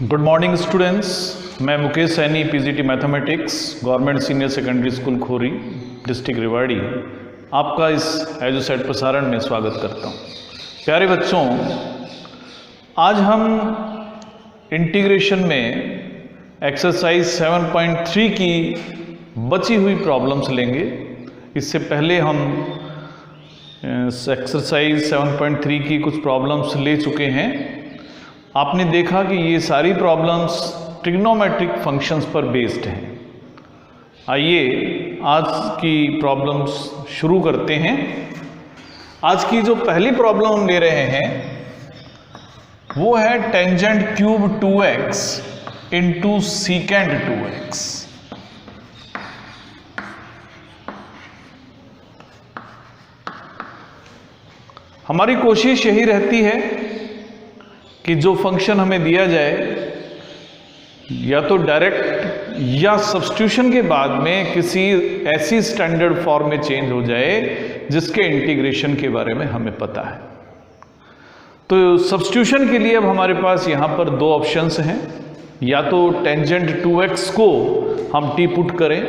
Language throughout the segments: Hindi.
गुड मॉर्निंग स्टूडेंट्स, मैं Mukesh Saini, PGT mathematics, government senior secondary school Khori, district Rewari, आपका इस एजुसेट प्रसारण में स्वागत करता हूं। प्यारे बच्चों, आज हम इंटीग्रेशन में एक्सरसाइज 7.3 की बची हुई प्रॉब्लम्स लेंगे। इससे पहले हम एक्सरसाइज 7.3 की कुछ प्रॉब्लम्स ले चुके हैं। आपने देखा कि ये सारी प्रॉब्लम्स ट्रिग्नोमेट्रिक फंक्शंस पर बेस्ड हैं। आइए आज की प्रॉब्लम्स शुरू करते हैं। आज की जो पहली प्रॉब्लम हम ले रहे हैं वो है tangent cube 2x into सीकेंड 2x। हमारी कोशिश यही रहती है कि जो फंक्शन हमें दिया जाए या तो डायरेक्ट या सब्स्टिट्यूशन के बाद में किसी ऐसी स्टैंडर्ड फॉर्म में चेंज हो जाए जिसके इंटीग्रेशन के बारे में हमें पता है। तो सब्स्टिट्यूशन के लिए अब हमारे पास यहाँ पर दो ऑप्शंस हैं। या तो टेंजेंट 2x को हम टी पुट करें।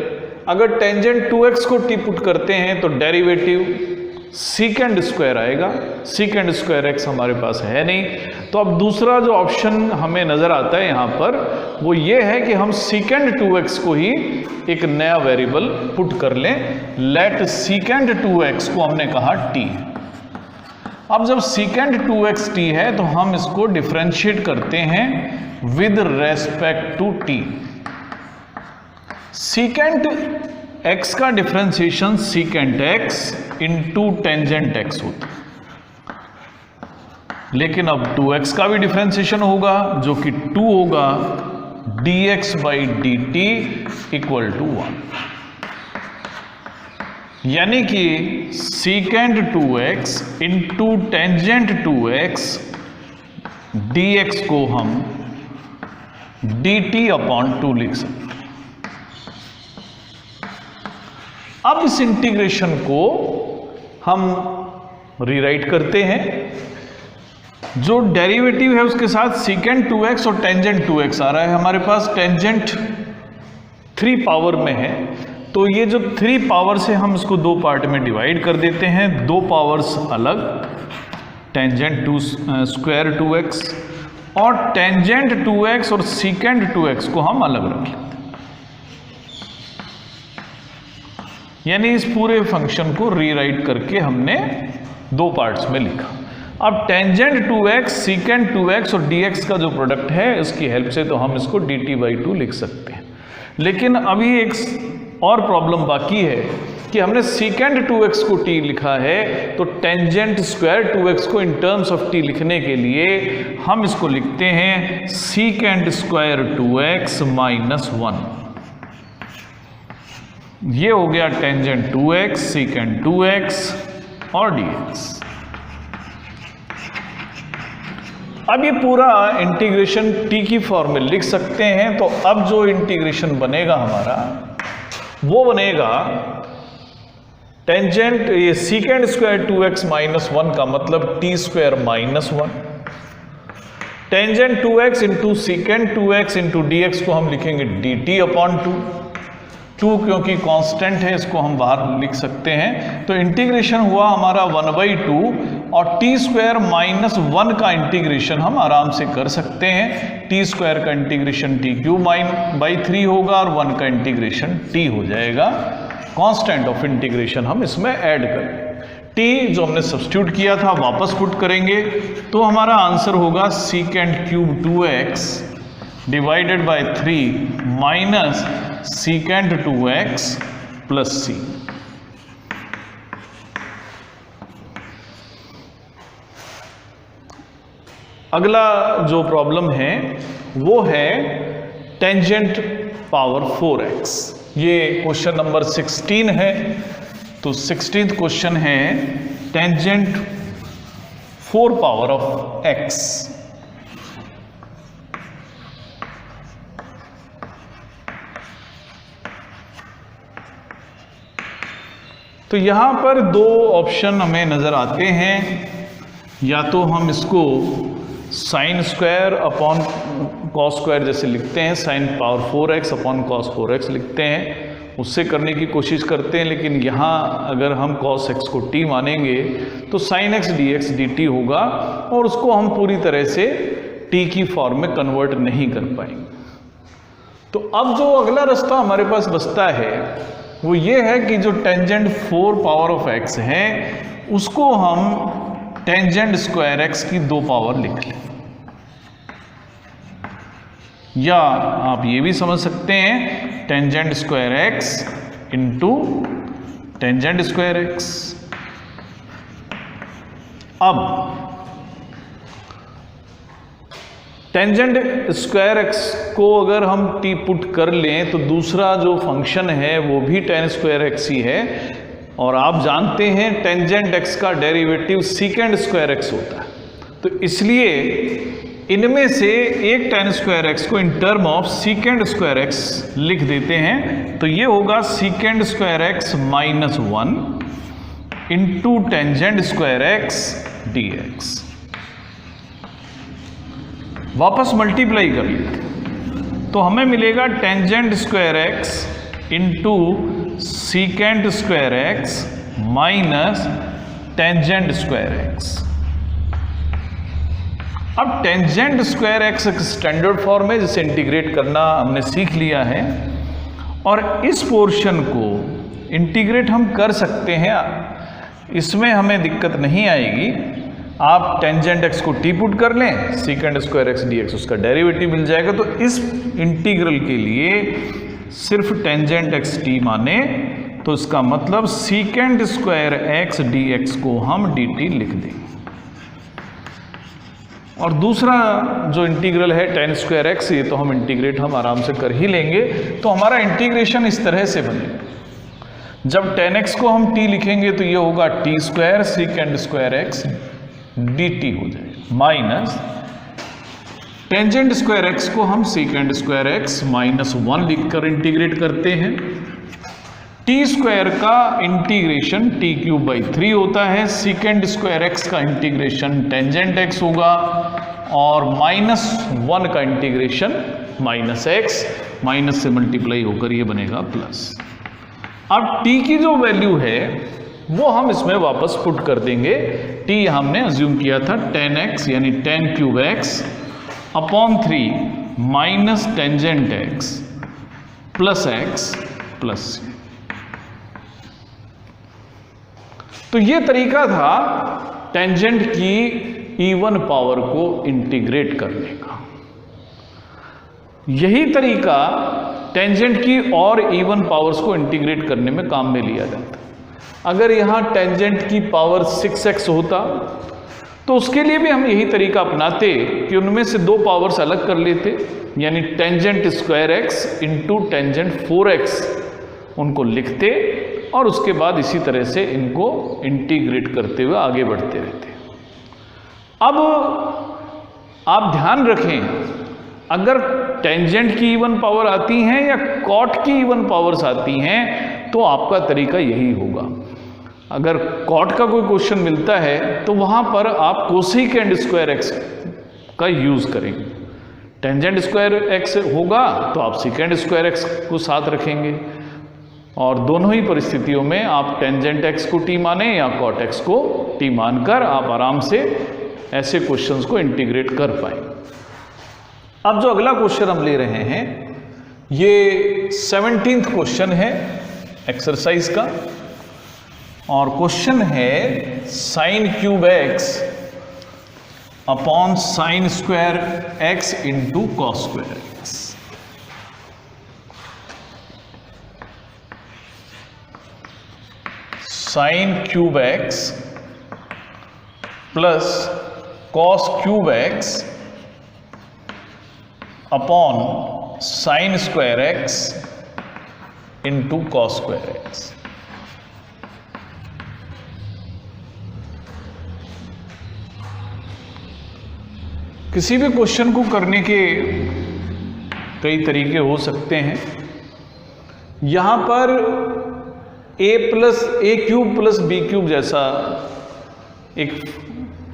अगर टेंजेंट 2x को टी पुट करते हैं तो डेरिवेटिव सीकेंड स्क्वायर आएगा। सीकेंड स्क्वायर x हमारे पास है नहीं, तो अब दूसरा जो ऑप्शन हमें नजर आता है यहाँ पर वो ये है कि हम सीकेंड 2x को ही एक नया वेरिएबल पुट कर लें। लेट सीकेंड 2x को हमने कहा t। अब जब सीकेंड 2x t है तो हम इसको डिफरेंशिएट करते हैं with respect to t। Secant x का differentiation secant x into tangent x होता है, लेकिन अब 2x का भी डिफरेंशिएशन होगा जो कि 2 होगा dx by d t equal to 1। यानी कि सीकेंड 2x into tangent 2x dx को हम dt अपॉन 2 लिख सकते हैं। अब इस इंटीग्रेशन को हम रीराइट करते हैं। जो डेरिवेटिव है उसके साथ सीकेंड 2x और टेंजेंट 2x आ रहा है। हमारे पास टेंजेंट 3 पावर में है, तो ये जो 3 पावर से हम इसको 2 पार्ट में डिवाइड कर देते हैं। 2 पावर्स अलग, टेंजेंट 2 स्क्वायर 2x और टेंजेंट 2x और सीकेंड 2x को हम अलग रख लेते हैं। यानी इस पूरे फंक्शन को रीराइट करके हमने 2 पार्ट्स में लिखा। अब टेंजेंट 2x, सीकेंड 2x और dx का जो प्रोडक्ट है इसकी हेल्प से तो हम इसको dt बाई 2 लिख सकते हैं। लेकिन अभी एक और प्रॉब्लम बाकी है कि हमने सीकेंड 2x को t लिखा है, तो टेंजेंट स्क्वायर 2x को इन टर्म्स ऑफ t लिखने के लिए हम इसको लिखते हैं सीकेंड स्क्वायर 2x माइनस 1। ये हो गया टेंजेंट 2x, सीकेंड 2x और dx। अब ये पूरा इंटीग्रेशन t की फॉर्म में लिख सकते हैं। तो अब जो इंटीग्रेशन बनेगा हमारा वो बनेगा टेंजेंट ये सीकेंड स्क्वायर 2x माइनस 1 का मतलब t square minus 1। Tangent 2x into सीकेंड 2x into dx को हम लिखेंगे dt अपॉन 2 क्योंकि कांस्टेंट है, इसको हम बाहर लिख सकते हैं। तो इंटीग्रेशन हुआ हमारा 1/2 और टी स्क्वायर माइनस 1 का इंटीग्रेशन हम आराम से कर सकते हैं। टी स्क्वायर का इंटीग्रेशन टी क्यूब बाई 3 होगा और 1 का इंटीग्रेशन टी हो जाएगा। कांस्टेंट ऑफ इंटीग्रेशन हम इसमें ऐड करें। टी जो हमने सब्स्टिट्यूट किया था वापस पुट करेंगे तो हमारा आंसर होगा सीकेंड cube 2x divided by 3 minus सीकेंड 2x plus c। अगला जो प्रॉब्लम है वो है टेंजेंट पावर 4x। ये क्वेश्चन नंबर 16 है। तो 16th क्वेश्चन है टेंजेंट 4 पावर ऑफ x। तो यहां पर 2 ऑप्शन हमें नजर आते हैं। या तो हम इसको sine square upon cos square जैसे लिखते हैं, sine power 4x upon cos 4x लिखते हैं, उससे करने की कोशिश करते हैं। लेकिन यहाँ अगर हम cos x को t मानेंगे तो sin x dx dt होगा और उसको हम पूरी तरह से t की फॉर्म में कन्वर्ट नहीं कर पाएंगे। तो अब जो अगला रास्ता हमारे पास बचता है वो ये है कि जो टेंजेंट 4 पावर ऑफ x है उसको हम टेंजेंट स्क्वायर x की 2 पावर लिख लें, या आप ये भी समझ सकते हैं tangent square x into tangent square x। अब टेंजेंट स्क्वायर x को अगर हम t पुट कर लें तो दूसरा जो फंक्शन है वो भी टेन स्क्वायर x ही है, और आप जानते हैं टेंजेंट x का डेरिवेटिव सीकेंड स्क्वायर x होता है। तो इसलिए इनमें से एक टेन स्क्वायर x को in term of secant square x लिख देते हैं। तो ये होगा secant square x minus 1 into tangent square x dx। वापस मल्टीप्लाई कर लेते तो हमें मिलेगा tangent square x into secant square x minus tangent square x। अब टेंजेंट स्क्वायर x एक स्टैंडर्ड फॉर्म है जिसे इंटीग्रेट करना हमने सीख लिया है, और इस पोर्शन को इंटीग्रेट हम कर सकते हैं, इसमें हमें दिक्कत नहीं आएगी। आप टेंजेंट x को t पुट कर लें, सीकेंड स्क्वायर x dx उसका डेरिवेटिव मिल जाएगा। तो इस इंटीग्रल के लिए सिर्फ टेंजेंट x t माने तो इसका मतलब सीकेंड स्क्वायर x dx को हम dt लिख देंगे। और दूसरा जो इंटीग्रल है टेन स्क्वायर x, ये तो हम इंटीग्रेट हम आराम से कर ही लेंगे। तो हमारा इंटीग्रेशन इस तरह से बनेगा, जब टेन x को हम t लिखेंगे तो ये होगा t square secant square x dt हो जाएगा, माइनस टेंजेंट स्क्वायर x को हम सीकेंड स्क्वायर x माइनस 1 लिखकर इंटीग्रेट करते हैं। t स्क्वायर का इंटीग्रेशन t क्यूब बाई 3 होता है, सीकेंड स्क्वायर x का इंटीग्रेशन टेंजेंट x होगा, और माइनस 1 का इंटीग्रेशन माइनस x, माइनस से मल्टीप्लाई होकर ये बनेगा प्लस। अब t की जो वैल्यू है वो हम इसमें वापस पुट कर देंगे। t हमने अज्यूम किया था 10x यानी 10 cube x upon 3 minus tangent x plus x plus c। तो ये तरीका था टेंजेंट की इवन पावर को इंटीग्रेट करने का। यही तरीका टेंजेंट की और इवन पावर्स को इंटीग्रेट करने में काम में लिया जाता है। अगर यहाँ टेंजेंट की पावर 6x होता तो उसके लिए भी हम यही तरीका अपनाते कि उनमें से 2 पावर्स अलग कर लेते, यानी tangent square x into tangent 4x उनको लिखते, और उसके बाद इसी तरह से इनको इंटीग्रेट करते हुए आगे बढ़ते रहते। अब आप ध्यान रखें, अगर टेंजेंट की इवन पावर आती हैं या कॉट की इवन पावर्स आती हैं तो आपका तरीका यही होगा। अगर कॉट का कोई क्वेश्चन मिलता है तो वहां पर आप कोसेकेंड स्क्वायर x का यूज करेंगे। टेंजेंट स्क्वायर x होगा तो आप सेकेंड स्क्वायर x को साथ रखेंगे, और दोनों ही परिस्थितियों में आप टेंजेंट x को t माने या कॉट x को t मानकर आप आराम से ऐसे क्वेश्चंस को इंटीग्रेट कर पाए। अब जो अगला क्वेश्चन हम ले रहे हैं ये 17th क्वेश्चन है एक्सरसाइज का, और क्वेश्चन है sine cube x upon sine square x into cos square x। Sine cube x plus cos cube x upon sine square x into cos square x। किसी भी क्वेश्चन को करने के कई तरीके हो सकते हैं। यहां पर a cube plus b cube जैसा एक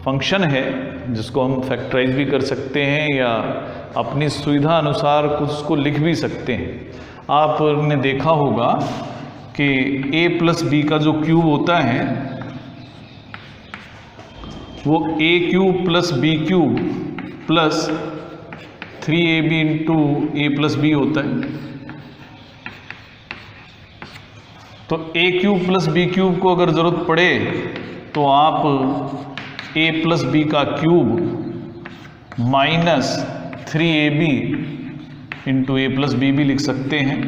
फंक्शन है जिसको हम फैक्टराइज भी कर सकते हैं या अपनी सुविधा अनुसार कुछ उसको लिख भी सकते हैं। आपने देखा होगा कि a प्लस बी का जो क्यूब होता है वो a cube plus b cube plus 3ab into a plus b होता है। तो a cube plus b cube को अगर ज़रूरत पड़े तो आप a प्लस बी का cube minus 3ab into a plus b भी लिख सकते हैं।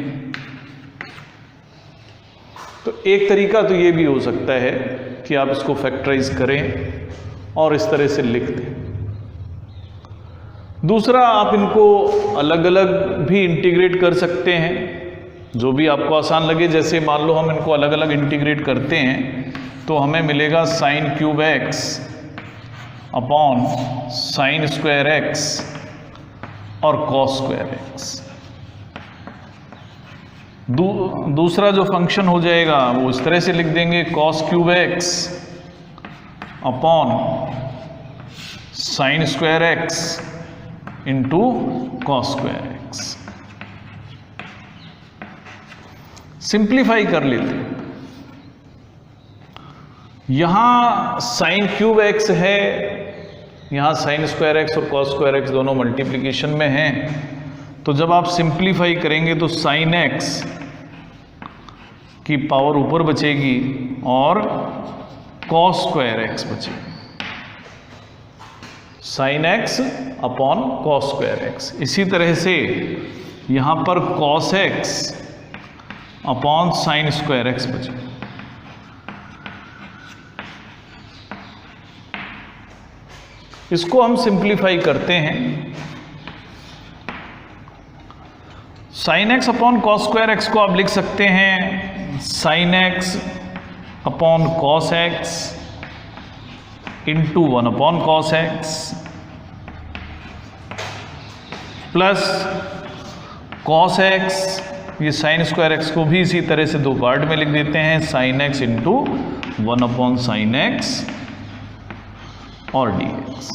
तो एक तरीका तो ये भी हो सकता है कि आप इसको फैक्टराइज करें और इस तरह से लिख दें। दूसरा, आप इनको अलग अलग भी इंटीग्रेट कर सकते हैं, जो भी आपको आसान लगे। जैसे मान लो हम इनको अलग अलग इंटीग्रेट करते हैं तो हमें मिलेगा sine cube x upon sine square x और कॉस स्क्वायर एक्स। दूसरा जो फंक्शन हो जाएगा वो इस तरह से लिख देंगे, cos cube x upon sine square x into cos square x. Simplify कर लेते हैं। यहां साइन क्यूब एक्स है, यहां साइन स्क्वायर एक्स और कॉस स्क्वायर एक्स दोनों मल्टीप्लिकेशन में हैं। तो जब आप सिंप्लीफाई करेंगे तो साइन एक्स की पावर ऊपर बचेगी और कॉस स्क्वायर एक्स बचेगी। Sign x upon cos square x. इसी तरह से यहां पर cos x upon sine square x बचेगा। इसको हम सिंप्लीफाई करते हैं। Sine x upon cos square x को आप लिख सकते हैं sine x upon cos x into 1 upon cos x plus cos x, ये साइन स्क्वायर एक्स को भी इसी तरह से दो पार्ट में लिख देते हैं, sine x into 1 upon sine x और d x.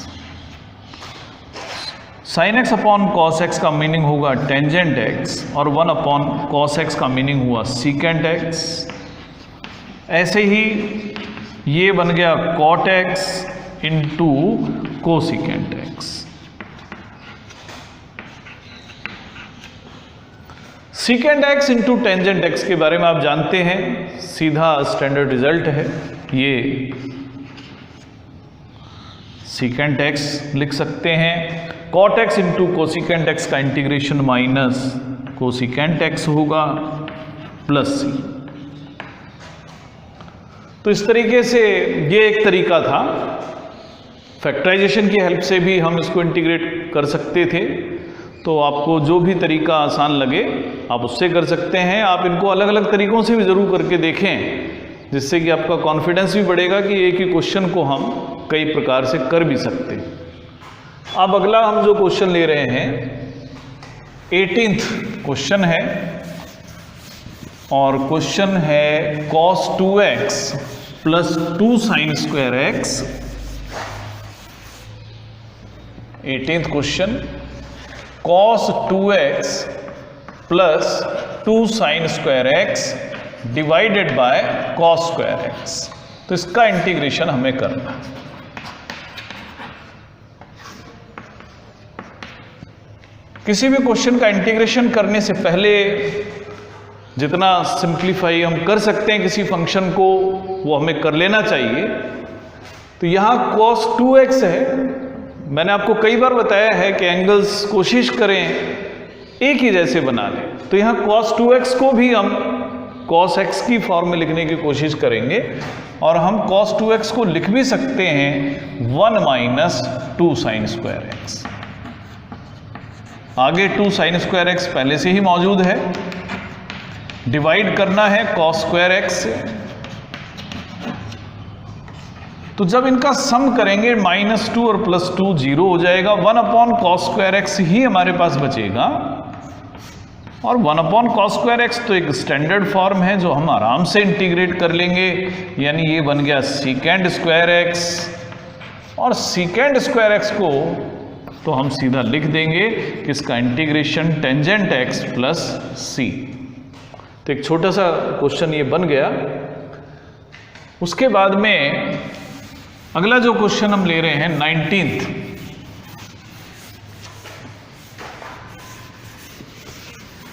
Sine x upon cos x का मीनिंग होगा टेंजेंट एक्स और 1 अपॉन कॉस एक्स का मीनिंग हुआ सीकेंट एक्स। ऐसे ही ये बन गया cot x into cosecant x. Secant x into tangent x के बारे में आप जानते हैं, सीधा स्टैंडर्ड रिजल्ट है। ये सीकेंट एक्स लिख सकते हैं। Cot x into cosecant x का इंटीग्रेशन माइनस कोसिकेंट एक्स होगा प्लस सी। तो इस तरीके से ये एक तरीका था। फैक्टराइजेशन की हेल्प से भी हम इसको इंटीग्रेट कर सकते थे। तो आपको जो भी तरीका आसान लगे आप उससे कर सकते हैं। आप इनको अलग अलग तरीकों से भी ज़रूर करके देखें, जिससे कि आपका कॉन्फिडेंस भी बढ़ेगा कि एक ही क्वेश्चन को हम कई प्रकार से कर भी सकते हैं। अब अगला हम जो क्वेश्चन ले रहे हैं 18th क्वेश्चन है और क्वेश्चन है cos 2x plus 2 sine square x. 18th question cos 2x plus 2 sine square x divided by cos square x. तो इसका इंटीग्रेशन हमें करना है। किसी भी क्वेश्चन का इंटीग्रेशन करने से पहले जितना सिंप्लीफाई हम कर सकते हैं किसी फंक्शन को, वो हमें कर लेना चाहिए। तो यहाँ cos 2x है। मैंने आपको कई बार बताया है कि एंगल्स कोशिश करें एक ही जैसे बना लें। तो यहाँ cos 2x को भी हम cos x की फॉर्म में लिखने की कोशिश करेंगे और हम cos 2x को लिख भी सकते हैं 1 माइनस 2 साइन स्क्वायर एक्स। आगे 2 साइन स्क्वायर एक्स पहले से ही मौजूद है, डिवाइड करना है cos स्क्वायर एक्स से। तो जब इनका सम करेंगे -2 और +2 0 हो जाएगा। 1 अपॉन cos स्क्वायर एक्स ही हमारे पास बचेगा और 1 अपॉन cos स्क्वायर एक्स तो एक स्टैंडर्ड फॉर्म है जो हम आराम से इंटीग्रेट कर लेंगे। यानी ये बन गया सीकेंड स्क्वायर एक्स और सीकेंड स्क्वायर एक्स को तो हम सीधा लिख देंगे कि इसका integration tangent x plus c. तो एक छोटा सा क्वेश्चन ये बन गया। उसके बाद में अगला जो क्वेश्चन हम ले रहे हैं 19th,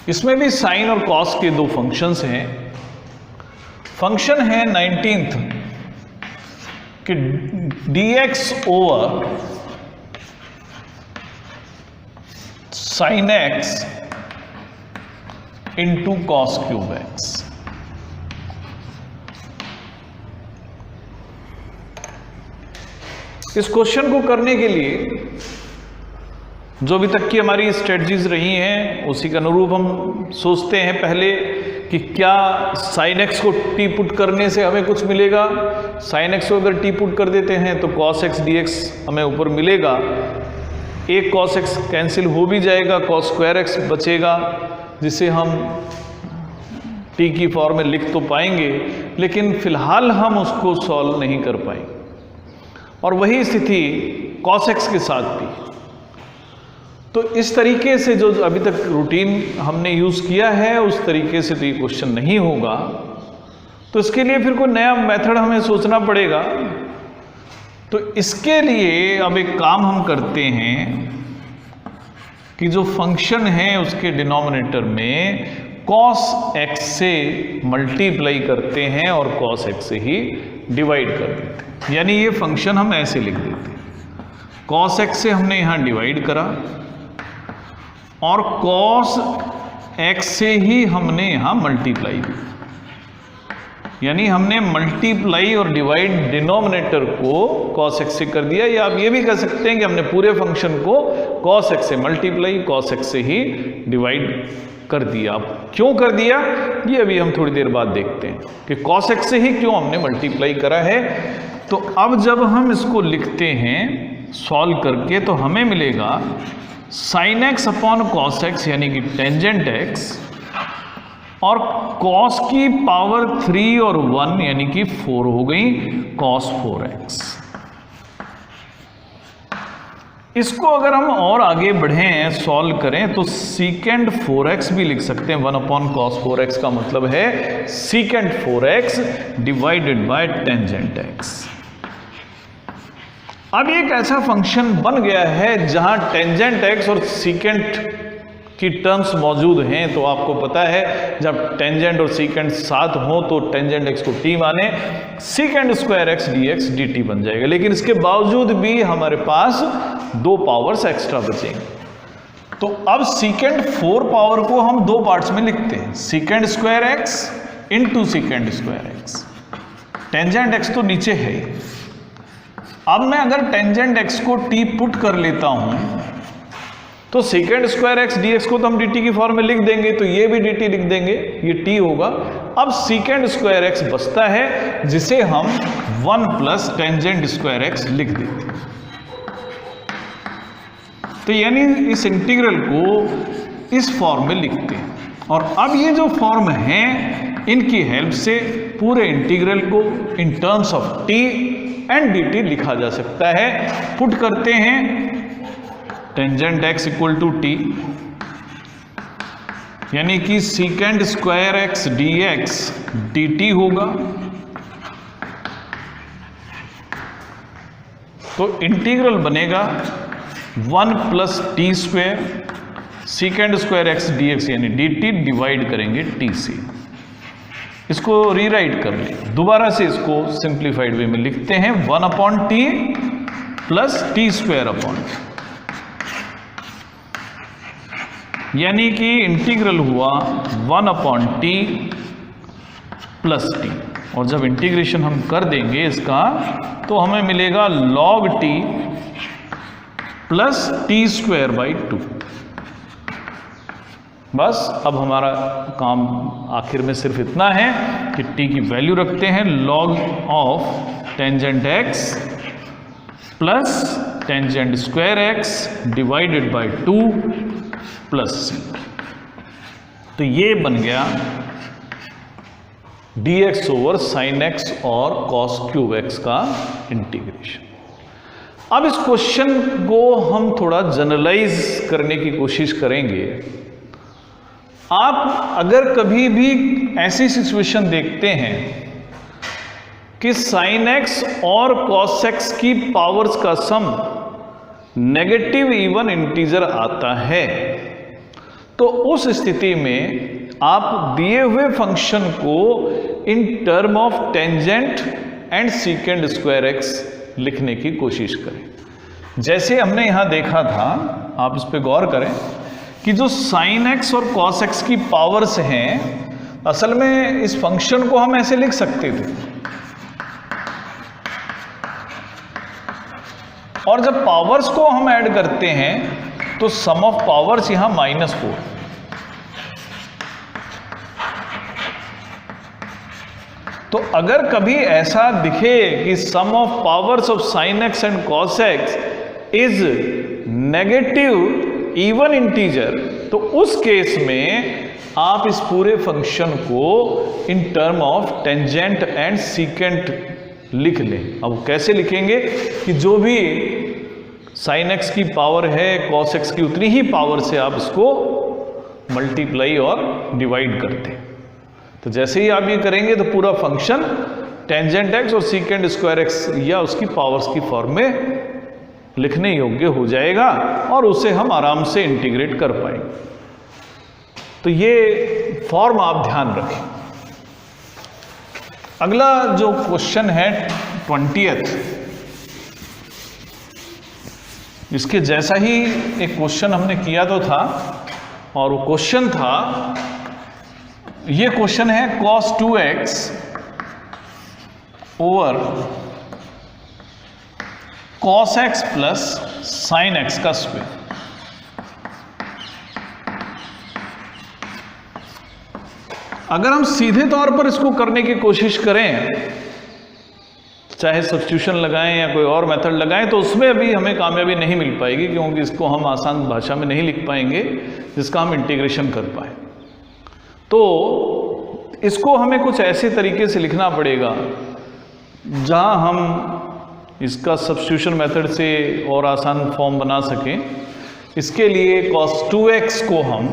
इसमें भी साइन और कॉस के दो फंक्शंस हैं। फंक्शन है 19th कि dx over sign x into cos cube x. इस क्वेश्चन को करने के लिए जो अभी तक की हमारी स्ट्रेटजीज रही हैं उसी के अनुरूप हम सोचते हैं पहले कि क्या साइन एक्स को टी पुट करने से हमें कुछ मिलेगा। साइन एक्स को अगर टी पुट कर देते हैं तो कॉस एक्स डी एक्स हमें ऊपर मिलेगा। एक कॉस एक्स कैंसिल हो भी जाएगा, कॉस स्क्वायर एक्स बचेगा जिसे हम टी की फॉर्म में लिख तो पाएंगे, लेकिन फिलहाल हम उसको सॉल्व नहीं कर पाएंगे। और वही स्थिति कॉस एक्स के साथ भी। तो इस तरीके से जो अभी तक रूटीन हमने यूज़ किया है उस तरीके से तो ये क्वेश्चन नहीं होगा। तो इसके लिए फिर कोई नया मेथड हमें सोचना पड़ेगा। तो इसके लिए अब एक काम हम करते हैं कि जो फंक्शन है उसके डिनोमिनेटर में कॉस एक्स से मल्टीप्लाई करते हैं और कॉस एक्स से ही डिवाइड कर देते हैं। यानी ये फंक्शन हम ऐसे लिख देते हैं, कॉस एक्स से हमने यहाँ डिवाइड करा और कॉस एक्स से ही हमने यहाँ मल्टीप्लाई की। यानी हमने मल्टीप्लाई और डिवाइड डिनोमिनेटर को कॉस एक्स से कर दिया, या आप ये भी कह सकते हैं कि हमने पूरे फंक्शन को कॉस एक्स से मल्टीप्लाई कॉस एक्स से ही डिवाइड कर दिया। क्यों कर दिया ये अभी हम थोड़ी देर बाद देखते हैं कि कॉस एक्स से ही क्यों हमने मल्टीप्लाई करा है। तो अब जब हम इसको लिखते हैं सॉल्व करके तो हमें मिलेगा sign x upon cos x यानी कि टेंजेंट एक्स और कॉस की पावर 3 और 1 यानी कि 4 हो गई कॉस 4x। इसको अगर हम और आगे बढ़ें सॉल्व करें तो सीकेंड 4x भी लिख सकते हैं। 1 अपॉन कॉस 4x का मतलब है सीकेंड 4x divided by tangent x। अब एक ऐसा फंक्शन बन गया है जहां टेंजेंट x और सीकेंट की टर्म्स मौजूद हैं। तो आपको पता है जब टेंजेंट और सीकेंट साथ हो तो टेंजेंट x को t माने, सीकेंड square x d x d T बन जाएगा। लेकिन इसके बावजूद भी हमारे पास 2 पावर्स एक्स्ट्रा बचेंगे। तो अब सीकेंड 4 पावर को हम 2 पार्ट्स में लिखते हैं, सीकेंड square x into सीकेंड square x. Tangent x तो नीचे है। अब मैं अगर टेंजेंट x को t पुट कर लेता हूं तो second square x d x को तो हम dt की फॉर्म में लिख देंगे, तो ये भी dt लिख देंगे, ये t होगा। अब सेकेंड स्क्वायर एक्स बचता है जिसे हम 1 प्लस टेंजेंट स्क्वायर एक्स लिख देते हैं। तो यानी इस इंटीग्रल को इस फॉर्म में लिखते हैं। और अब ये जो फॉर्म है इनकी हेल्प से पूरे इंटीग्रल को in terms of t and dt लिखा जा सकता है। पुट करते हैं tangent x equal to t यानी कि secant square x d x d t होगा। तो इंटीग्रल बनेगा 1 plus t square secant square x d x यानी डी टी डिवाइड करेंगे टी से। इसको रीराइट कर लें, दोबारा से इसको सिंप्लीफाइड वे में लिखते हैं 1 upon T plus t square upon T, यानी कि इंटीग्रल हुआ 1 अपॉन टी प्लस टी। और जब इंटीग्रेशन हम कर देंगे इसका तो हमें मिलेगा log t plus t square by 2। बस अब हमारा काम आखिर में सिर्फ इतना है कि t की वैल्यू रखते हैं log of tangent x plus tangent square x divided by 2 plus c। तो ये बन गया dx ओवर साइन x और cos क्यूब x का इंटीग्रेशन। अब इस क्वेश्चन को हम थोड़ा जनरलाइज करने की कोशिश करेंगे। आप अगर कभी भी ऐसी सिचुएशन देखते हैं कि sin x और cos x की पावर्स का सम नेगेटिव इवन इंटीजर आता है, तो उस स्थिति में आप दिए हुए फंक्शन को in term of tangent and सीकेंड square x लिखने की कोशिश करें। जैसे हमने यहां देखा था, आप इस पे गौर करें कि जो sin x और cos x की पावर्स हैं, असल में इस फंक्शन को हम ऐसे लिख सकते थे, और जब पावर्स को हम ऐड करते हैं तो सम ऑफ पावर्स यहां -4। तो अगर कभी ऐसा दिखे कि sum of powers of sin x and cos x is negative even integer, तो उस केस में आप इस पूरे फंक्शन को in term of tangent and secant लिख लें। अब कैसे लिखेंगे कि जो भी sin x की पावर है cos x की उतनी ही पावर से आप इसको मल्टीप्लाई और डिवाइड करते हैं। तो जैसे ही आप ये करेंगे तो पूरा फंक्शन टेंजेंट x और सीकेंड स्क्वायर x या उसकी पावर्स की फॉर्म में लिखने योग्य हो जाएगा और उसे हम आराम से इंटीग्रेट कर पाएंगे। तो ये फॉर्म आप ध्यान रखें। अगला जो क्वेश्चन है 20th, इसके जैसा ही एक क्वेश्चन हमने किया तो था, और वो क्वेश्चन था, ये क्वेश्चन है cos 2x over cos x plus sin x का स्क्वायर। अगर हम सीधे तौर पर इसको करने की कोशिश करें, चाहे सब्स्टिट्यूशन लगाएं या कोई और मेथड लगाएं, तो उसमें अभी हमें कामयाबी नहीं मिल पाएगी, क्योंकि इसको हम आसान भाषा में नहीं लिख पाएंगे जिसका हम इंटीग्रेशन कर पाए। तो इसको हमें कुछ ऐसे तरीके से लिखना पड़ेगा जहां हम इसका सब्स्टिट्यूशन मेथड से और आसान फॉर्म बना सकें। इसके लिए cos 2x को हम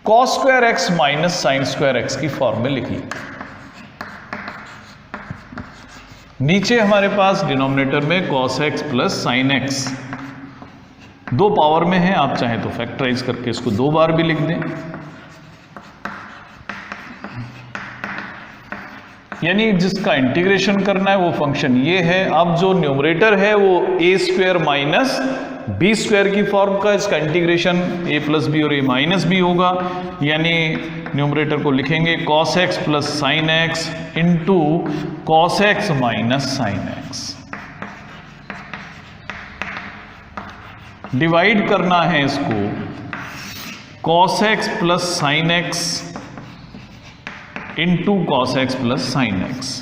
cos square x minus sine square x की फॉर्म में लिख लें। नीचे हमारे पास डिनोमिनेटर में cos x plus sine x दो पावर में है, आप चाहें तो फैक्टराइज करके इसको दो बार भी लिख दें, यानी जिसका इंटीग्रेशन करना है वो फंक्शन ये है। अब जो न्यूमरेटर है वो a square minus b square की फॉर्म का, इसका इंटीग्रेशन a प्लस बी और a माइनस बी होगा, यानी न्यूमरेटर को लिखेंगे cos x plus sine x into cos x minus sine x। Divide करना है इसको cos x plus sine x into cos x plus sine x।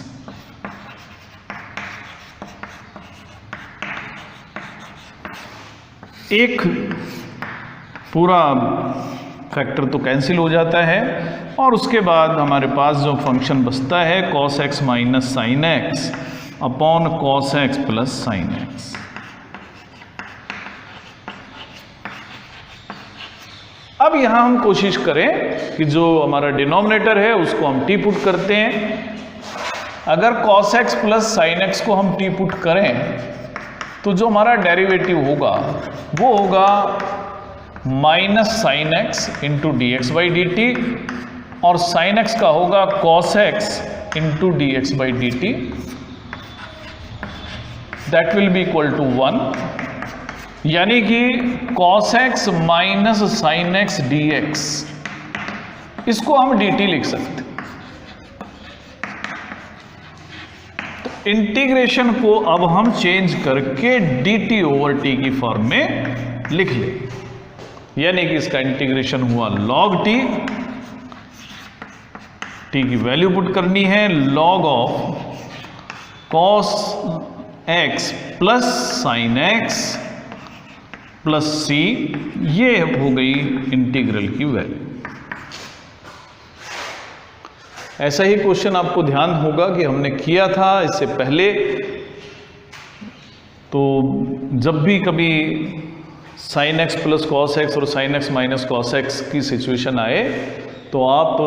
एक पूरा फैक्टर तो कैंसिल हो जाता है और उसके बाद हमारे पास जो फंक्शन बचता है cos x minus sine x upon cos x plus sine x। अब यहां हम कोशिश करें कि जो हमारा डिनोमिनेटर है उसको हम टी पुट करते हैं। अगर cos x plus sine x को हम टी पुट करें तो जो हमारा डेरिवेटिव होगा वो होगा minus sine x into d x by d t, और साइन एक्स का होगा cos x into d x by d t, that will be equal to 1, यानी कि cos x minus sine x d x, इसको हम डी टी लिख सकते हैं। इंटीग्रेशन को अब हम चेंज करके डी टी ओवर टी की फॉर्म में लिख लें, यानी कि इसका इंटीग्रेशन हुआ log टी, टी की वैल्यू पुट करनी है log of cos x plus sine x plus c, ये हो गई इंटीग्रल की वैल्यू। ऐसा ही क्वेश्चन आपको ध्यान होगा कि हमने किया था इससे पहले तो जब भी कभी sine x plus cos x और sine x minus cos x की सिचुएशन आए तो आप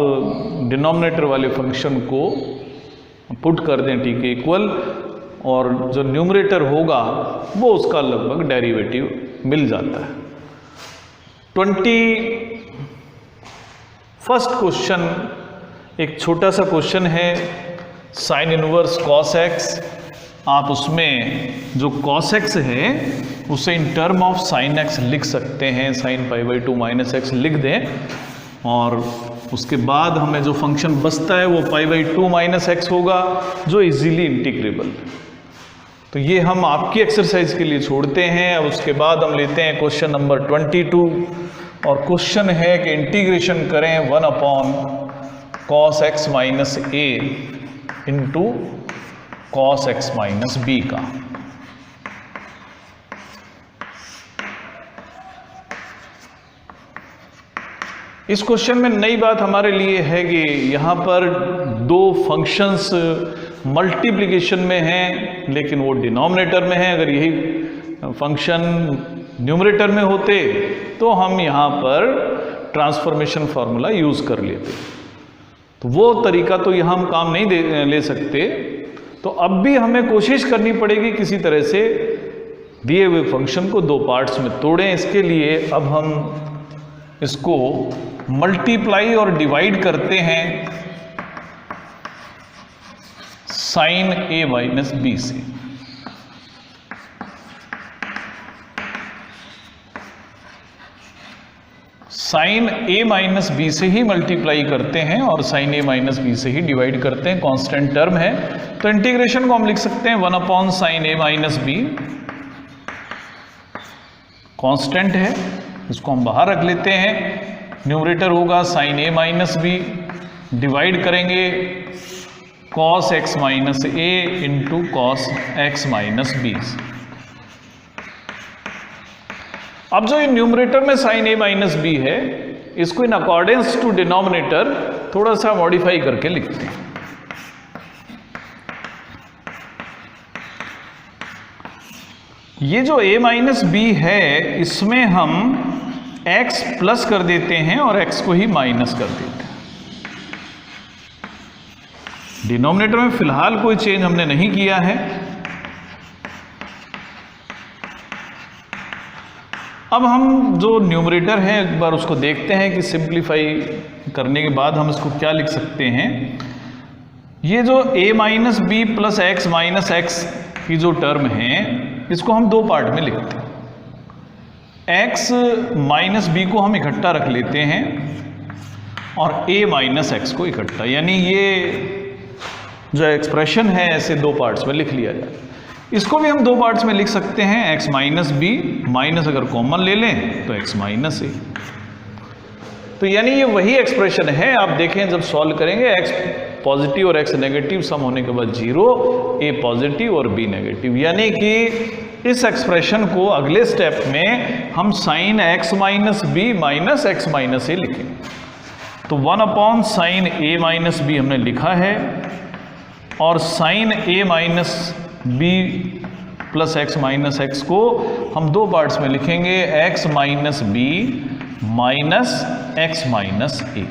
डिनोमिनेटर वाले फंक्शन को पुट कर दें ठीक है इक्वल, और जो न्यूमरेटर होगा वो उसका लगभग डेरिवेटिव मिल जाता है। 21st क्वेश्चन एक छोटा सा क्वेश्चन है, साइन इनवर्स कॉस एक्स। आप उसमें जो कॉस एक्स है उसे इन टर्म ऑफ साइन एक्स लिख सकते हैं, sine pi by 2 minus x लिख दें, और उसके बाद हमें जो फंक्शन बचता है वो पाई बाई 2 माइनस एक्स होगा जो इजीली इंटीग्रेबल। तो ये हम आपकी एक्सरसाइज के लिए छोड़ते हैं। अब उसके बाद हम लेते हैं क्वेश्चन नंबर 22, और क्वेश्चन है कि इंटीग्रेशन करें 1 upon cos x minus a into cos x minus b का। इस क्वेश्चन में नई बात हमारे लिए है कि यहाँ पर दो फंक्शंस मल्टीप्लिकेशन में हैं लेकिन वो डिनोमिनेटर में है। अगर यही फंक्शन न्यूमरेटर में होते तो हम यहाँ पर ट्रांसफॉर्मेशन फार्मूला यूज कर लेते, तो वो तरीका तो यहाँ हम काम नहीं ले सकते। तो अब भी हमें कोशिश करनी पड़ेगी किसी तरह से दिए हुए फंक्शन को दो पार्ट्स में तोड़ें। इसके लिए अब हम इसको मल्टीप्लाई और डिवाइड करते हैं साइन ए माइनस बी से। साइन ए माइनस बी से ही मल्टीप्लाई करते हैं और साइन ए माइनस बी से ही डिवाइड करते हैं, कांस्टेंट टर्म है। तो इंटीग्रेशन को हम लिख सकते हैं 1 upon sine a minus b, constant है, इसको हम बाहर रख लेते हैं। न्यूमरेटर होगा sine a minus b, divide करेंगे cos x minus a into cos x minus b. अब जो न्यूमरेटर में साइन ए माइनस बी है इसको इन अकॉर्डेंस टू डिनोमिनेटर थोड़ा सा मॉडिफाई करके लिखते हैं। ये जो a माइनस बी है इसमें हम x प्लस कर देते हैं और x को ही माइनस कर देते हैं। डिनोमिनेटर में फिलहाल कोई चेंज हमने नहीं किया है। अब हम जो न्यूमरेटर है एक बार उसको देखते हैं कि सिंप्लीफाई करने के बाद हम इसको क्या लिख सकते हैं। ये जो a minus b plus x minus x की जो टर्म है इसको हम दो पार्ट में लिखते हैं। x माइनस बी को हम इकट्ठा रख लेते हैं और a माइनस एक्स को इकट्ठा, यानी ये जो एक्सप्रेशन है ऐसे दो पार्ट्स में लिख लिया जाए। इसको भी हम दो पार्ट्स में लिख सकते हैं, x माइनस बी माइनस अगर कॉमन ले लें तो x माइनस ए। तो यानी ये वही एक्सप्रेशन है। आप देखें जब सॉल्व करेंगे x पॉजिटिव और x नेगेटिव सम होने के बाद 0, a पॉजिटिव और b नेगेटिव, यानी कि इस एक्सप्रेशन को अगले स्टेप में हम sine x minus b minus x minus a लिखेंगे। तो 1 upon sine a minus b हमने लिखा है और sine a minus b plus x minus x को हम दो पार्ट्स में लिखेंगे, x minus b minus x minus a.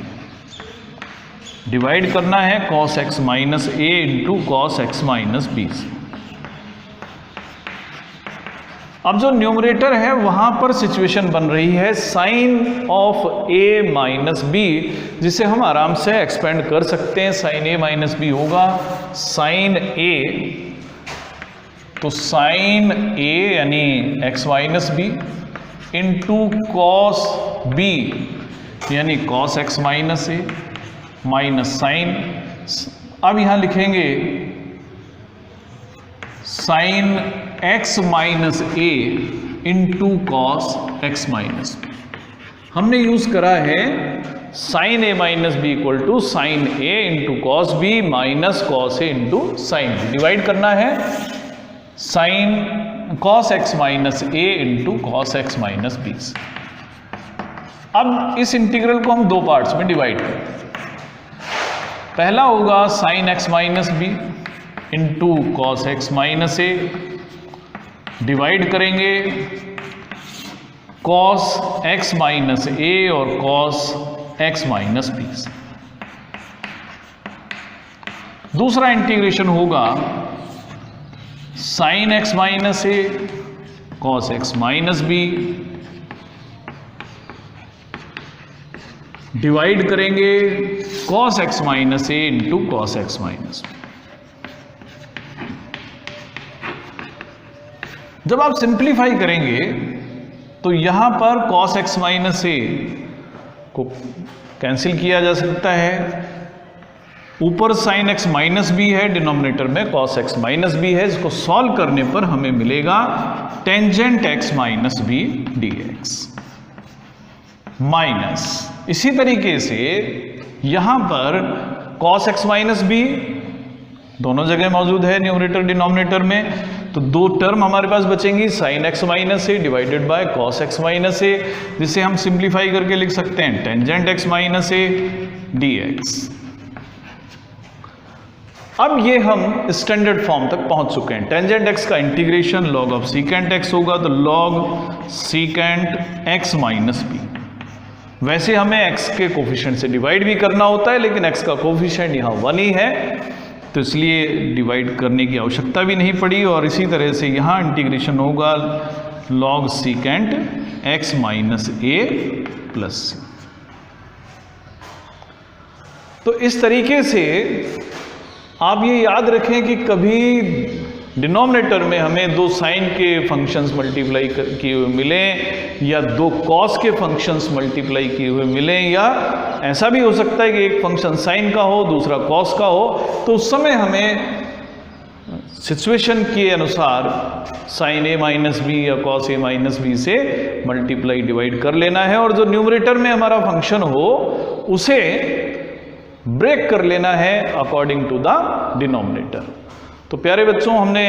Divide करना है cos x minus a into cos x minus b से। अब जो न्यूमरेटर है वहां पर सिचुएशन बन रही है sine of a minus b, जिसे हम आराम से एक्सपेंड कर सकते हैं। साइन ए माइनस बी होगा साइन ए, तो साइन ए यानी x minus b into cos b यानी cos x minus a minus sine. अब यहां लिखेंगे sine x minus a into cos x minus b. हमने यूज करा है sine a minus b equal to sine a into cos b minus cos A into sine b. Divide करना है sine cos x minus a into cos x minus b. अब इस इंटीग्रल को हम दो पार्ट्स में डिवाइड करते हैं। पहला होगा sine x minus b into cos x minus a, divide करेंगे cos x माइनस ए और cos x माइनस बी से। दूसरा इंटीग्रेशन होगा sin x minus a cos x minus b, divide करेंगे cos x minus a into cos x minus b. जब आप सिंप्लीफाई करेंगे तो यहां पर cos x माइनस ए को कैंसिल किया जा सकता है, ऊपर sin x माइनस बी है, डिनोमिनेटर में cos x माइनस बी है। इसको सॉल्व करने पर हमें मिलेगा tangent x minus b dx minus, इसी तरीके से यहां पर cos x माइनस बी दोनों जगह मौजूद है न्यूमरेटर डिनोमिनेटर में, तो दो टर्म हमारे पास बचेंगी sin x minus a divided by cos x minus a, जिसे हम सिंप्लीफाई करके लिख सकते हैं tangent x minus a dx। अब ये हम स्टैंडर्ड फॉर्म तक पहुंच चुके हैं। टेंजेंट x का integration log of secant x होगा, तो log secant x minus b. वैसे हमें x के कोफिशिएंट से डिवाइड भी करना होता है, लेकिन x का कोफिशिएंट यहाँ 1 ही है, तो इसलिए डिवाइड करने की आवश्यकता भी नहीं पड़ी। और इसी तरह से यहाँ इंटीग्रेशन होगा log सीकेंट x माइनस ए प्लस सी। तो इस तरीके से आप ये याद रखें कि कभी डिनोमिनेटर में हमें दो साइन के फंक्शंस मल्टीप्लाई किए हुए मिलें या दो कॉस के फंक्शंस मल्टीप्लाई किए हुए मिलें, या ऐसा भी हो सकता है कि एक फंक्शन साइन का हो दूसरा कॉस का हो, तो उस समय हमें सिचुएशन के अनुसार साइन ए माइनस बी या कॉस ए माइनस बी से मल्टीप्लाई डिवाइड कर लेना है, और जो न्यूमरेटर में हमारा फंक्शन हो उसे ब्रेक कर लेना है अकॉर्डिंग टू द डिनोमिनेटर। तो प्यारे बच्चों, हमने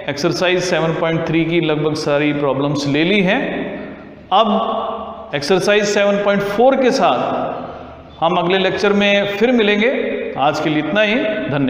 एक्सरसाइज 7.3 की लगभग सारी प्रॉब्लम्स ले ली हैं। अब एक्सरसाइज 7.4 के साथ हम अगले लेक्चर में फिर मिलेंगे। आज के लिए इतना ही, धन्यवाद।